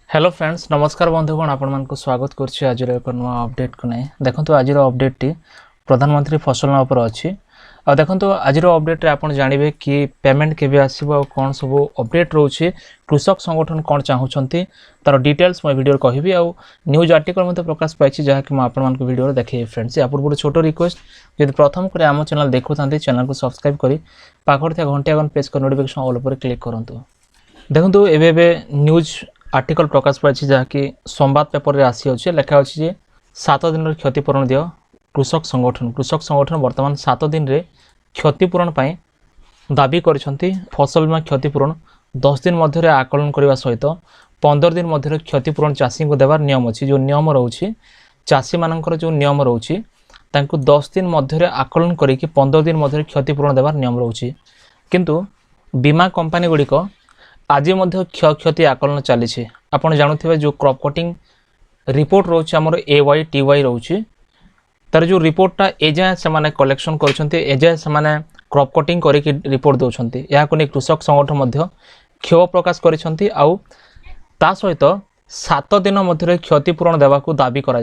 Hello friends नमस्कार बंधुगण आपण मानक स्वागत करछि आज एक नुआ अपडेट को नहीं देखंतु आज अपडेट टी प्रधानमंत्री फसल बीमा ऊपर अछि आ देखंतु आज अपडेट रे आपण जानिबे कि पेमेंट केबे आसीबो आ कोन सब अपडेट रहउछि कृषक संगठन कोन चाहउछंती तार डिटेल्स मैं वीडियो कहबी आ न्यूज आर्टिकल मते प्रकाश पाइछि जहा कि मैं आपण मानक वीडियो रे देखै फ्रेंड्स या पूर्व छोटो रिक्वेस्ट यदि प्रथम करे हम चैनल देखुथांती चैनल को सब्सक्राइब करी पाखर थिया घंटा आइकन प्रेस कर नोटिफिकेशन ऑल पर क्लिक करंतु देखंतु एबे न्यूज आर्टिकल प्रकाश पाई जहाँकि संबाद पेपर रे आसी अच्छे लेखा अच्छी जे 7 दिन क्षतिपूरण दियो कृषक संगठन वर्तमान 7 दिन रे क्षतिपूरण पाई दाबी करिसंती फसल बीमा क्षतिपूरण 10 दिन मध्य आकलन करने सहित 15 दिन मध्य क्षतिपूरण चाषी को देवार नियम अच्छी जो नियम रोचे चाषी मानकर जो नियम रोचे 10 दिन मध्य आकलन करिकी 15 दिन मध्य क्षतिपूरण देवार नियम रोचे किंतु बीमा कंपनी गुड़िक आज क्षति आकलन चली आपड़ जानते जो क्रॉप कटिंग रिपोर्ट रोचे आमर AYTY रोचे तार जो रिपोर्टा एजाए से कलेक्शन करजाए से क्रॉप कटिंग करके रिपोर्ट दौरान या कृषक संगठन क्षोभ प्रकाश कर सहित 7 दिन मध्य क्षतिपूरण देवाक दाबी कर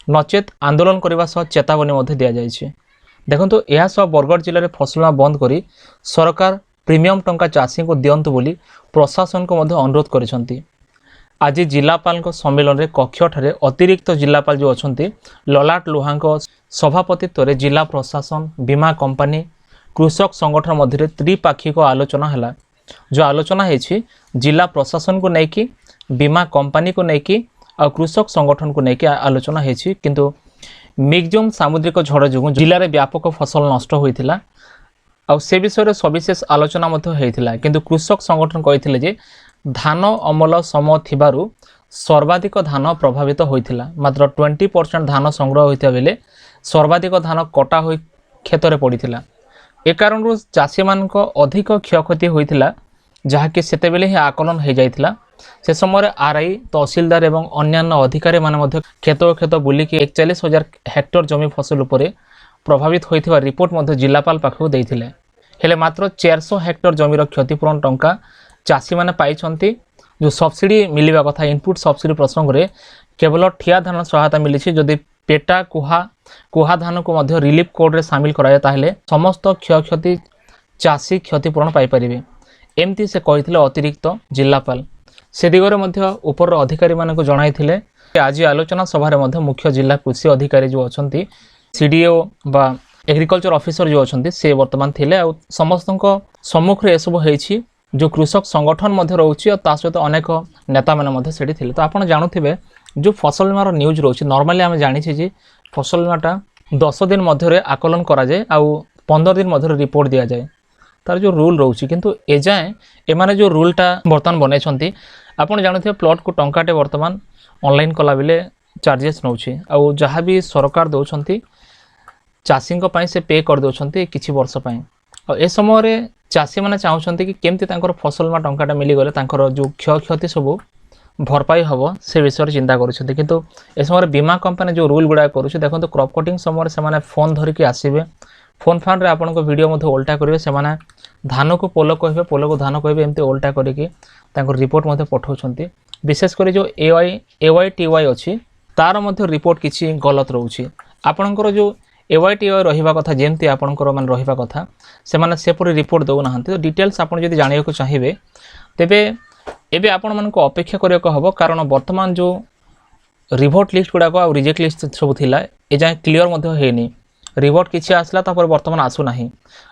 नचेत आंदोलन करने सह चेतावनी दि जाए देखो यह सब बरगढ़ जिले में फसल बीमा बंद कर सरकार प्रीमियम टंका चाषी को दिंतु बोली प्रशासन को अनुरोध करिसंती आज जिलापाल सम्मेलन में कक्ष ठारे अतिरिक्त जिलापाल जो अच्छा ललाट लुहा सभापतित्व में जिला प्रशासन बीमा कंपनी कृषक संगठन मध्य त्रिपाक्षिक आलोचना है जो आलोचना है जिला प्रशासन को लेकिन बीमा कंपनी को लेकिन आ कृषक संगठन को लेकिन आलोचना है किंतु मिगजोम सामुद्रिक झड़ जो जिले में व्यापक फसल नष्ट होता आ से विषय सविशेष आलोचना होता किंतु कृषक संगठन कहते जे धान अमल समय थिबारु सर्वाधिक धान प्रभावित होता मात्र 20% धान संग्रह होता बेले सर्वाधिक धान कटा हो क्षेत्र में पड़ता ए कारण चाषी मान अधिक क्षयक्षति होता जहाँकि सेतेबेले ही आकलन हो जाता से समय RI तहसीलदार एवं अन्यान्य अधिकारी माने क्षेत्र बुलिकी 41,000 हेक्टर जमी फसल उपरे प्रभावित होता रिपोर्ट जिलापाल पाखक देइथिले हेले मात्र 400 हेक्टर जमीर क्षतिपूरण टंका चाषी मैंने पाई जो सब्सिडी मिलवा कथा इनपुट सब्सिडी प्रसंग में केवल ठिया धान सहायता मिली जदि पेटा कुहा धान को रिलीफ कोड रे सामिल कराए ताहले समस्त क्षयक्षति चाषी क्षतिपूरण पाइपर एमती से कहते अतिरिक्त जिलापाल से दिगरे उपर अधिकारी मानक जणाइथिले आज आलोचना सभा मुख्य जिला कृषि अधिकारी जो अच्छा CDO बा एग्रीकल्चर ऑफिसर जो अच्छा से वर्तमान थिले आ समस्त सम्मुख ए सब होइछि जो कृषक संगठन रोचे और सहित अनेक नेता मैंने से तो आप जानते जो फसल बीमार न्यूज रोचे नॉर्मली आम जानी फसल बीमाटा 10 दिन मध्य आकलन कराए आ 15 दिन मध्य रिपोर्ट दि जाए तार जो रूल रोचे किंतु एजाए एमाने जो रूलटा बर्तमान बनई आप जानते प्लॉट को टंकाटे बर्तमान ऑनलाइन कला बेले चार्जेस नौ जहाँ भी सरकार दौरान चाषी से पे कर दौरान किसी वर्ष और ए समय चाषी मैंने चाहते कि केमती फसल बीमा टंकाटा मिलीगले जो क्षयक्षति सब भरपाई हम से विषय चिंता कर किंतु ए समय बीमा कंपनी जो रूल गुड़ा करुँच देखो क्रॉप कटिंग समय से फोन धरिकी आसबे फोन फान रे आपन को वीडियो उल्टा करेंगे से धान को पोल कहे पोल को धान कहे एमती उल्टा करके रिपोर्ट पठाऊँ विशेषकर जो AYTY अच्छी तार रिपोर्ट किसी गलत रोचे आपणकर जो AYTY रहा कथा जमती आपणकर मान रहा कथा से रिपोर्ट दौना तो डिटेल्स आप जाना चाहिए तेबे एबे आपण मानक अपेक्षा करने हम कारण वर्तमान जो रिभोट लिस्ट गुड़ाक आ रिजेक्ट लिस्ट सब थिला ए जाए क्लियर होनी रिभोट किसी आसला तापर वर्तमान आसुना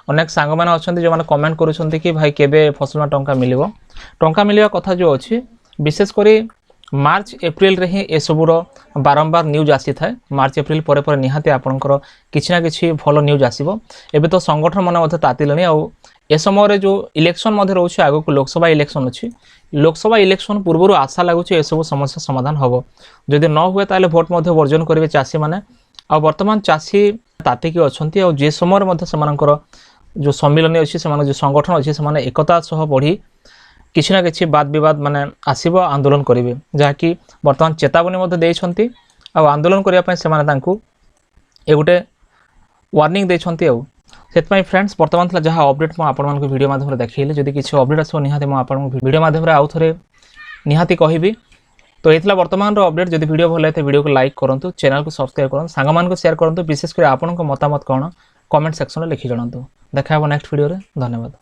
अनेक सांग मैंने अच्छा जो मैंने कमेंट करुँच कि भाई केबे फसल टंका मिलिबो टंका मिलवा कथा जो अच्छी विशेषकर मार्च एप्रिल रे ही ए सबूर बारंबार न्यूज आसी थाए मार्च एप्रिल पर निहाती आपणकर किसी ना किसी भल न्यूज आसो एबे तो संगठन मैंने तातिले आ ए समय जो इलेक्शन रोचे आग को लोकसभा इलेक्शन अच्छी लोकसभा इलेक्शन पूर्व आशा लगुच ए सब समस्या समाधान हम जदि न हुए ताले भोट वर्जन करेंगे चाषी मैंने आ वर्तमान चाषी तातिकी अच्छा जे समय जो सम्मिलन अच्छी से जो संगठन अच्छी से एकता सह बढ़ी किसी ना किसी बात विवाद माने आसीबो आंदोलन करेंगे जहाँकि वर्तमान चेतावनी देइछंती आ आंदोलन करने से ए गोटे वार्निंग देइछंती आ से फ्रेंड्स वर्तमान था जहाँ अपडेट मुझे आपण वीडियो माध्यम देखिए जदि किसी अपडेट आसो निहाती मुझे वीडियो माध्यम आउ थे निहाती कहबी तो ये वर्तमान अपडेट। जब वीडियो भल लगे वीडियो को लाइक करूँ, चैनल को सब्सक्राइब करूँ, सांग शेयर करूँ, विशेषकर आपन मतामत कौन कमेंट सेक्शन में लिखि जनातु। देखा नेक्स्ट वीडियो रे। धन्यवाद।